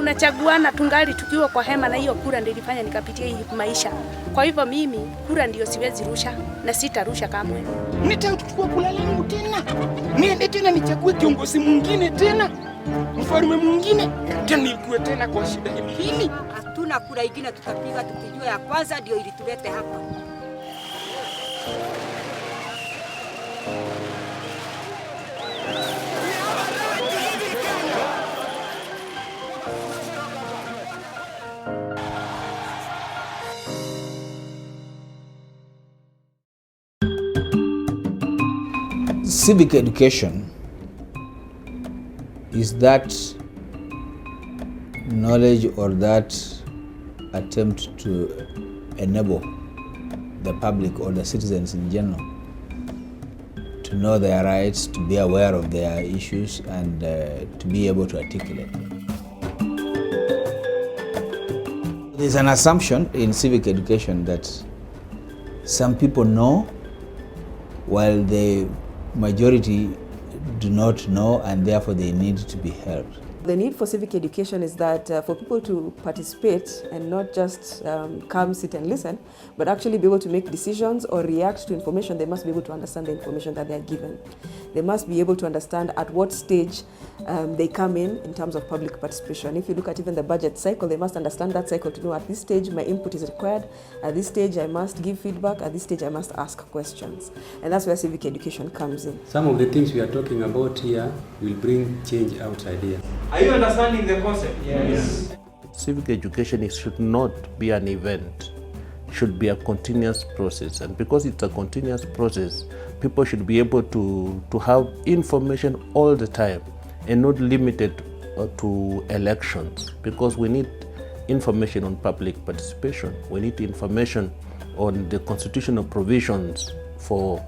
tunachaguana tungali tukiwa kwa hema, na hiyo kura ndio ilifanya nikapitia hii maisha. Kwa hivyo mimi kura ndio siwezi rusha na sitarusha kamwe. Nitachukua kula langu tena, niende tena nichague kiongozi mwingine tena, mfalme mwingine tena, nikuwe tena kwa shida hili. Hatuna kura ingine tutapiga, tukijua ya kwanza ndio ilitulete hapa. Civic education is that knowledge or that attempt to enable the public or the citizens in general to know their rights, to be aware of their issues, and to be able to articulate. There's an assumption in civic education that some people know while the majority do not know, and therefore they need to be heard. The need for civic education is that for people to participate and not just come, sit and listen, but actually be able to make decisions or react to information, they must be able to understand the information that they are given. They must be able to understand at what stage they come in terms of public participation. If you look at even the budget cycle, they must understand that cycle to know at this stage my input is required, at this stage I must give feedback, at this stage I must ask questions. And that's where civic education comes in. Some of the things we are talking about here will bring change outside here. Are you understanding the concept? Yes. Civic education should not be an event, it should be a continuous process. And because it's a continuous process, people should be able to have information all the time and not limited to elections, because we need information on public participation. We need information on the constitutional provisions for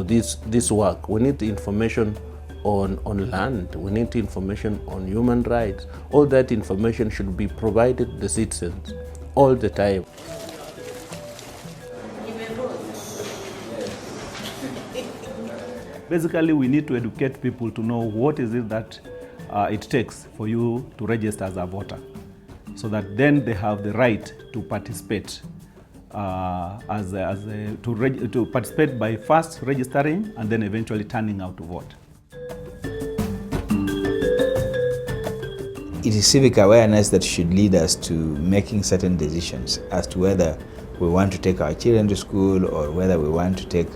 this work. We need information on land. We need information on human rights. All that information should be provided to the citizens all the time. Basically, we need to educate people to know what is it that it takes for you to register as a voter, so that then they have the right to participate to participate by first registering and then eventually turning out to vote. It is civic awareness that should lead us to making certain decisions as to whether we want to take our children to school, or whether we want to take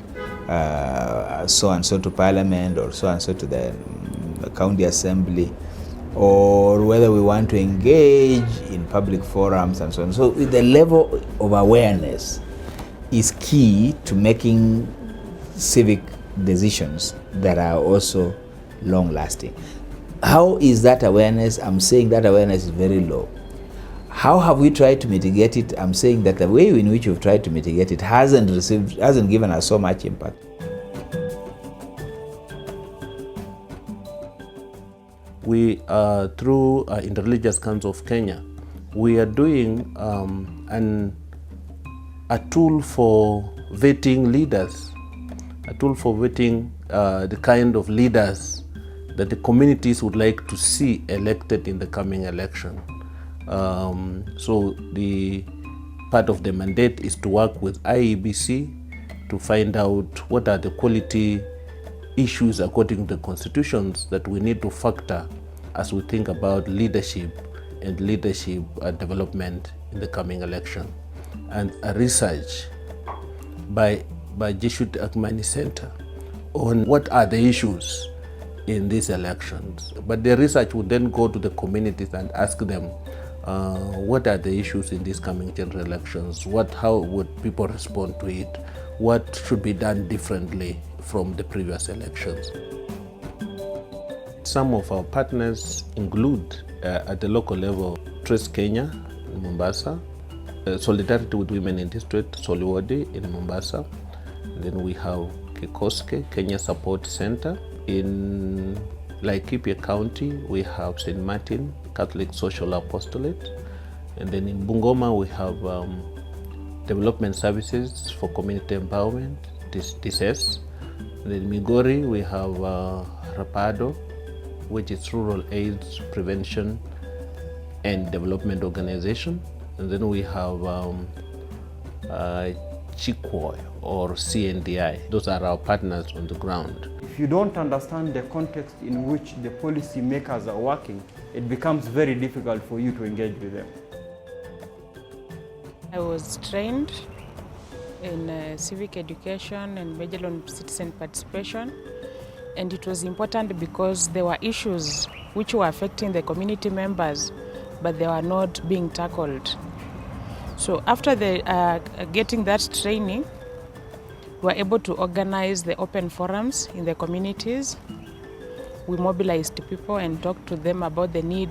so and so to parliament, or so and so to the county assembly, or whether we want to engage in public forums and so on. So the level of awareness is key to making civic decisions that are also long-lasting. How is that awareness? I'm saying that awareness is very low. How have we tried to mitigate it? I'm saying that the way in which we've tried to mitigate it hasn't given us so much impact. We, through Interreligious Council of Kenya, we are doing a tool for vetting leaders, a tool for vetting the kind of leaders that the communities would like to see elected in the coming election. So the part of the mandate is to work with IEBC to find out what are the quality issues according to the constitutions that we need to factor as we think about leadership and leadership development in the coming election. And a research by Jesuit Akmani Center on what are the issues in these elections. But the research would then go to the communities and ask them what are the issues in these coming general elections, how would people respond to it, what should be done differently from the previous elections. Some of our partners include at the local level Trace Kenya in Mombasa, Solidarity with Women in District Soliwadi in Mombasa, and then we have Kikoske Kenya Support Center. In Laikipia County we have St. Martin Catholic Social Apostolate, and then in Bungoma we have Development Services for Community Empowerment, DSS. And in Migori we have Rapado, which is Rural AIDS Prevention and development organization. And then we have CHICWOI or CNDI. Those are our partners on the ground. If you don't understand the context in which the policy makers are working, it becomes very difficult for you to engage with them. I was trained in civic education and major on citizen participation, and it was important because there were issues which were affecting the community members, but they were not being tackled. So after getting that training, we were able to organize the open forums in the communities. We mobilized people and talked to them about the need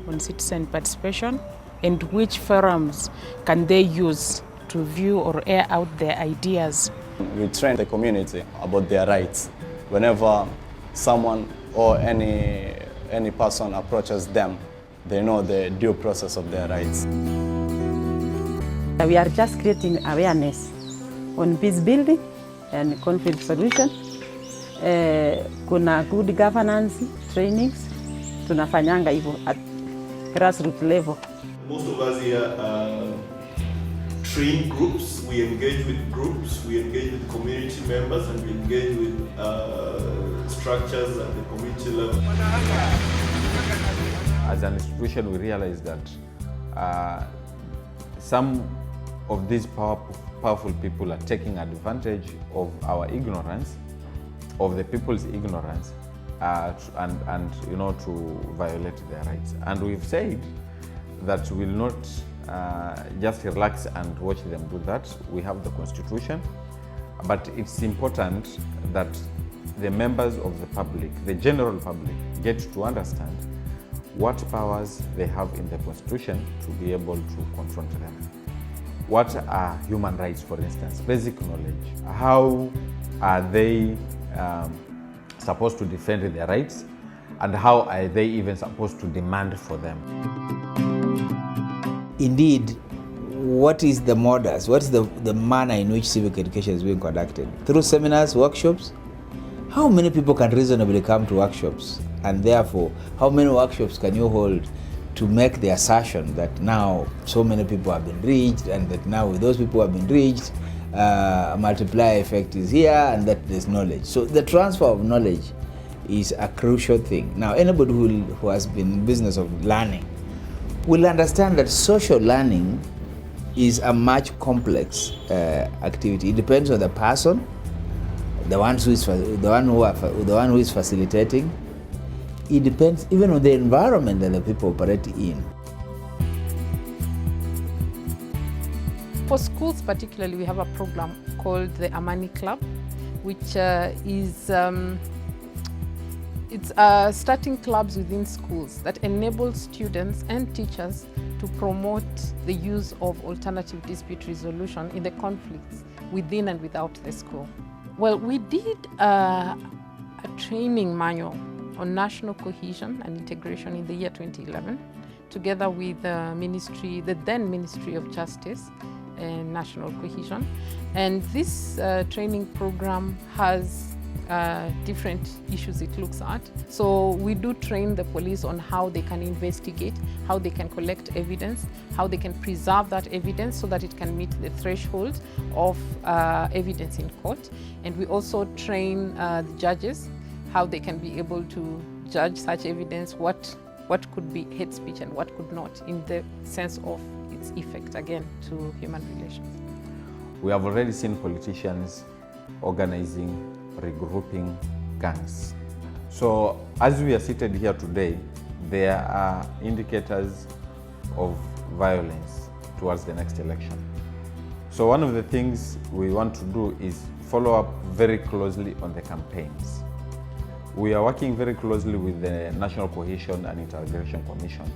on citizen participation and which forums can they use to view or air out their ideas. We train the community about their rights. Whenever someone or any person approaches them, they know the due process of their rights. We are just creating awareness on peace building and conflict solution. Kuna good governance trainings, tunafanyanga hivyo at grassroots level. Most of us here train groups, we engage with groups, we engage with community members, and we engage with structures at the community level. As an institution, we realize that some of these powerful people are taking advantage of our ignorance, of the people's ignorance, and you know, to violate their rights. And we've said that we will not just relax and watch them do that. We have the Constitution, but it's important that the members of the public, the general public, get to understand what powers they have in the Constitution to be able to confront them. What are human rights, for instance? Basic knowledge. How are they supposed to defend their rights, and how are they even supposed to demand for them? Indeed, what is the modus, what is the manner in which civic education is being conducted? Through seminars, workshops? How many people can reasonably come to workshops? And therefore, how many workshops can you hold to make the assertion that now so many people have been reached, and that now with those people who have been reached, multiplier effect is here, and that there's knowledge. So the transfer of knowledge is a crucial thing. Now, anybody who has been in business of learning will understand that social learning is a much complex activity. It depends on the person, the one who is facilitating. It depends even on the environment that the people operate in. For schools particularly, we have a program called the Amani Club, which is starting clubs within schools that enable students and teachers to promote the use of alternative dispute resolution in the conflicts within and without the school. Well, we did a training manual on national cohesion and integration in the year 2011, together with the then Ministry of Justice and National Cohesion. And this training program has different issues it looks at. So we do train the police on how they can investigate, how they can collect evidence, how they can preserve that evidence so that it can meet the threshold of evidence in court. And we also train the judges how they can be able to judge such evidence, what could be hate speech and what could not, in the sense of its effect, again, to human relations. We have already seen politicians organizing, regrouping gangs. So as we are seated here today, there are indicators of violence towards the next election. So one of the things we want to do is follow up very closely on the campaigns. We are working very closely with the National Cohesion and Integration Commission.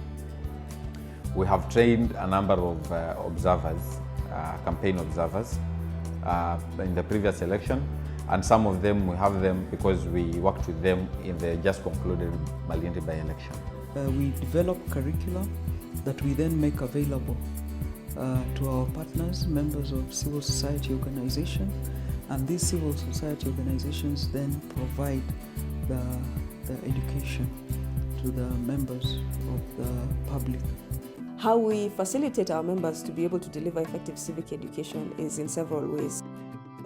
We have trained a number of observers, campaign observers, in the previous election, and some of them, we have them because we worked with them in the just concluded Malindi by-election. We develop curriculum that we then make available to our partners, members of civil society organizations, and these civil society organizations then provide the education to the members of the public. How we facilitate our members to be able to deliver effective civic education is in several ways.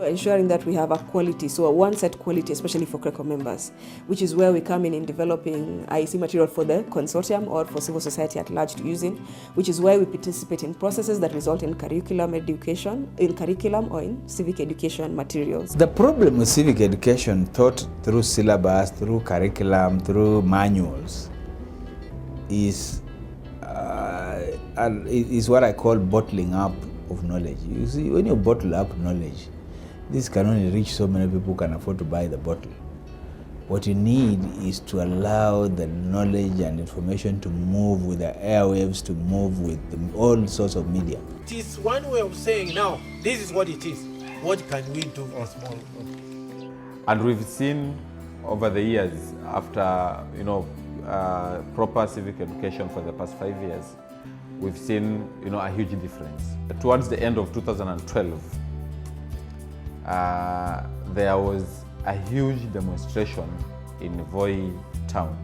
Ensuring that we have a quality, so a one-set quality, especially for CRECO members, which is where we come in developing IEC material for the consortium or for civil society at large to use in, which is why we participate in processes that result in curriculum or in civic education materials. The problem with civic education taught through syllabus, through curriculum, through manuals is what I call bottling up of knowledge. You see, when you bottle up knowledge, this can only reach so many people who can afford to buy the bottle. What you need is to allow the knowledge and information to move with the airwaves, to move with all sorts of media. It is one way of saying, now, this is what it is. What can we do as small? And we've seen over the years, after proper civic education for the past 5 years, we've seen a huge difference. Towards the end of 2012, there was a huge demonstration in Voi town.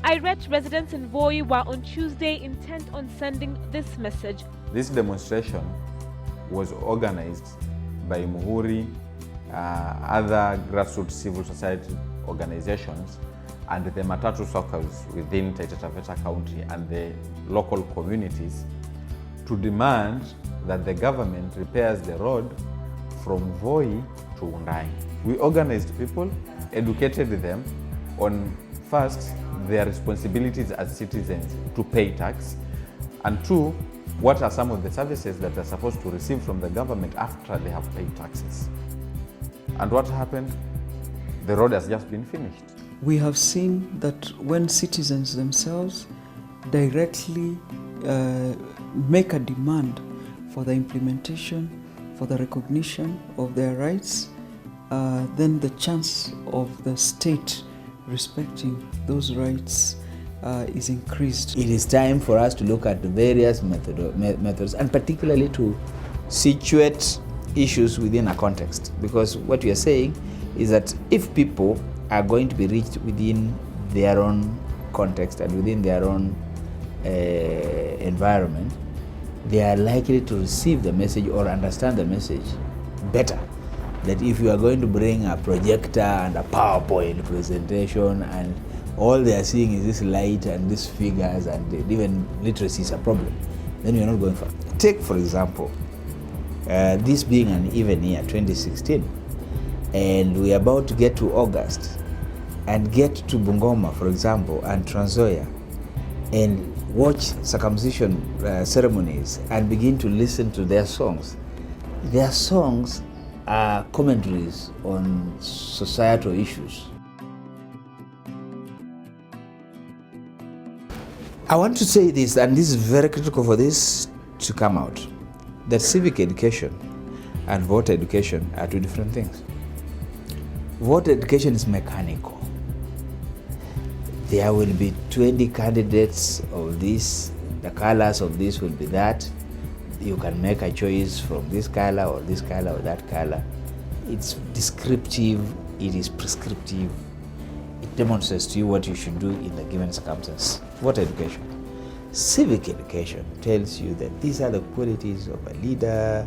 Irate residents in Voi were on Tuesday intent on sending this message. This demonstration was organized by Muhuri, other grassroots civil society organizations, and the Matatu circles within Taita Taveta County and the local communities to demand that the government repairs the road from Voi to Undai. We organized people, educated them on, first, their responsibilities as citizens to pay tax, and two, what are some of the services that they're supposed to receive from the government after they have paid taxes. And what happened? The road has just been finished. We have seen that when citizens themselves directly make a demand for the implementation, for the recognition of their rights, then the chance of the state respecting those rights is increased. It is time for us to look at the various methods and particularly to situate issues within a context, because what we are saying is that if people are going to be reached within their own context and within their own environment, they are likely to receive the message or understand the message better. That if you are going to bring a projector and a PowerPoint presentation and all they are seeing is this light and these figures and even literacy is a problem, then you're not going far. Take, for example, this being an even year, 2016, and we're about to get to August and get to Bungoma, for example, and Trans Nzoia, and watch circumcision ceremonies and begin to listen to their songs. Their songs are commentaries on societal issues. I want to say this, and this is very critical for this to come out, that civic education and voter education are two different things. Voter education is mechanical. There will be 20 candidates of this, the colors of this will be that. You can make a choice from this color or this color or that color. It's descriptive, it is prescriptive. It demonstrates to you what you should do in the given circumstance. Voter education. Civic education tells you that these are the qualities of a leader.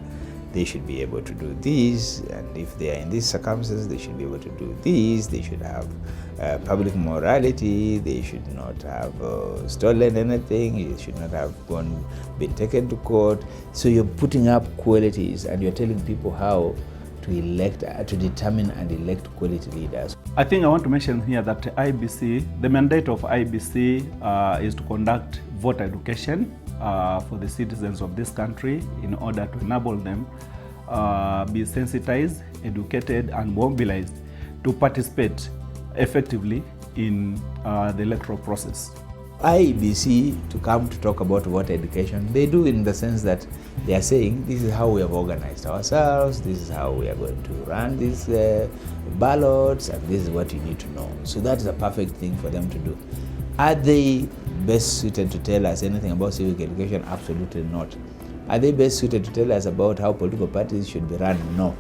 They should be able to do this, and if they are in these circumstances, they should be able to do this. They should have public morality. They should not have stolen anything. They should not have been taken to court. So you're putting up qualities, and you're telling people how to elect, to determine and elect quality leaders. I think I want to mention here that IBC, the mandate of IBC is to conduct voter education for the citizens of this country in order to enable them be sensitized, educated, and mobilized to participate effectively in the electoral process. IBC to come to talk about voter education, they do in the sense that they are saying this is how we have organized ourselves, this is how we are going to run these ballots, and this is what you need to know. So that is a perfect thing for them to do. Are they best suited to tell us anything about civic education? Absolutely not. Are they best suited to tell us about how political parties should be run? No.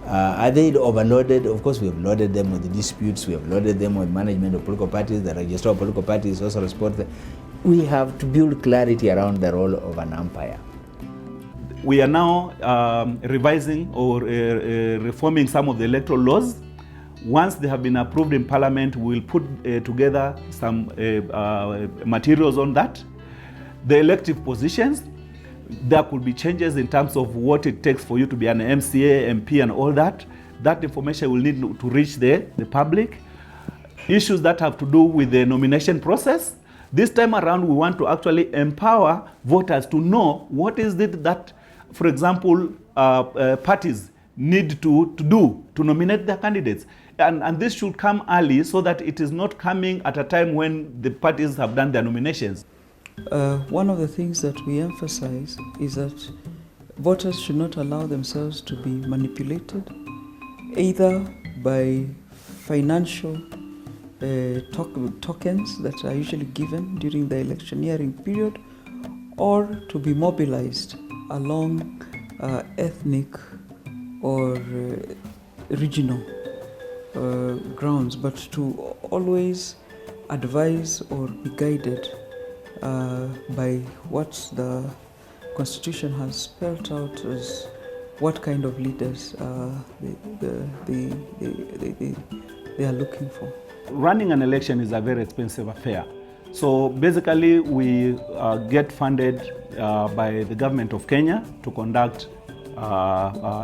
Are they overloaded? Of course, we have loaded them with the disputes. We have loaded them with management of political parties. The register of political parties also responds. We have to build clarity around the role of an umpire. We are now revising or reforming some of the electoral laws. Once they have been approved in Parliament, we will put together some materials on that. The elective positions, there could be changes in terms of what it takes for you to be an MCA, MP and all that. That information will need to reach the public. Issues that have to do with the nomination process. This time around, we want to actually empower voters to know what is it that, for example, parties need to do to nominate their candidates. And this should come early so that it is not coming at a time when the parties have done their nominations. One of the things that we emphasize is that voters should not allow themselves to be manipulated either by financial tokens that are usually given during the electioneering period, or to be mobilized along ethnic or regional grounds, but to always advise or be guided by what the Constitution has spelled out as what kind of leaders they are looking for. Running an election is a very expensive affair. So basically we get funded by the government of Kenya to conduct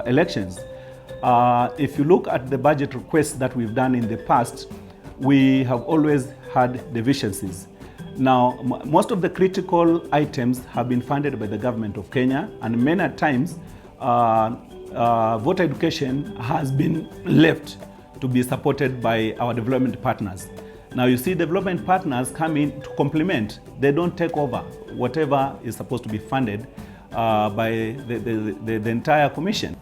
elections. If you look at the budget requests that we've done in the past, we have always had deficiencies. Now, most of the critical items have been funded by the government of Kenya, and many times voter education has been left to be supported by our development partners. Now you see development partners come in to complement. They don't take over whatever is supposed to be funded by the entire commission.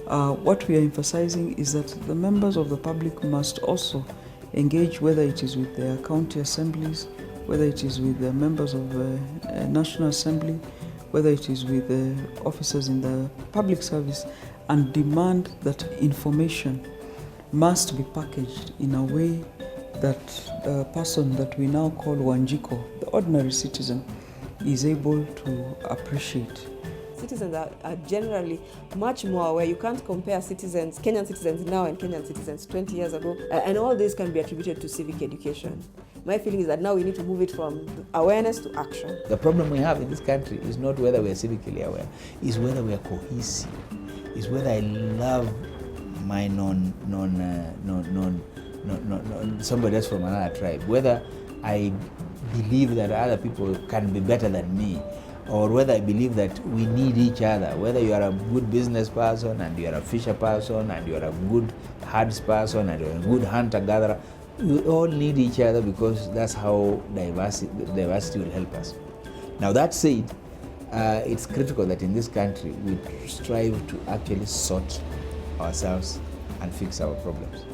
What we are emphasizing is that the members of the public must also engage, whether it is with their county assemblies, whether it is with the members of the National Assembly, whether it is with the officers in the public service, and demand that information must be packaged in a way that the person that we now call Wanjiko, the ordinary citizen, is able to appreciate. Citizens are generally much more aware. You can't compare citizens, Kenyan citizens now and Kenyan citizens 20 years ago, and all this can be attributed to civic education. My feeling is that now we need to move it from awareness to action. The problem we have in this country is not whether we are civically aware, is whether we are cohesive, is whether I love my somebody else from another tribe, whether I believe that other people can be better than me, or whether I believe that we need each other, whether you are a good business person and you are a fisher person and you are a good herds person and you are a good hunter-gatherer. We all need each other because that's how diversity will help us. Now that said, it's critical that in this country we strive to actually sort ourselves and fix our problems.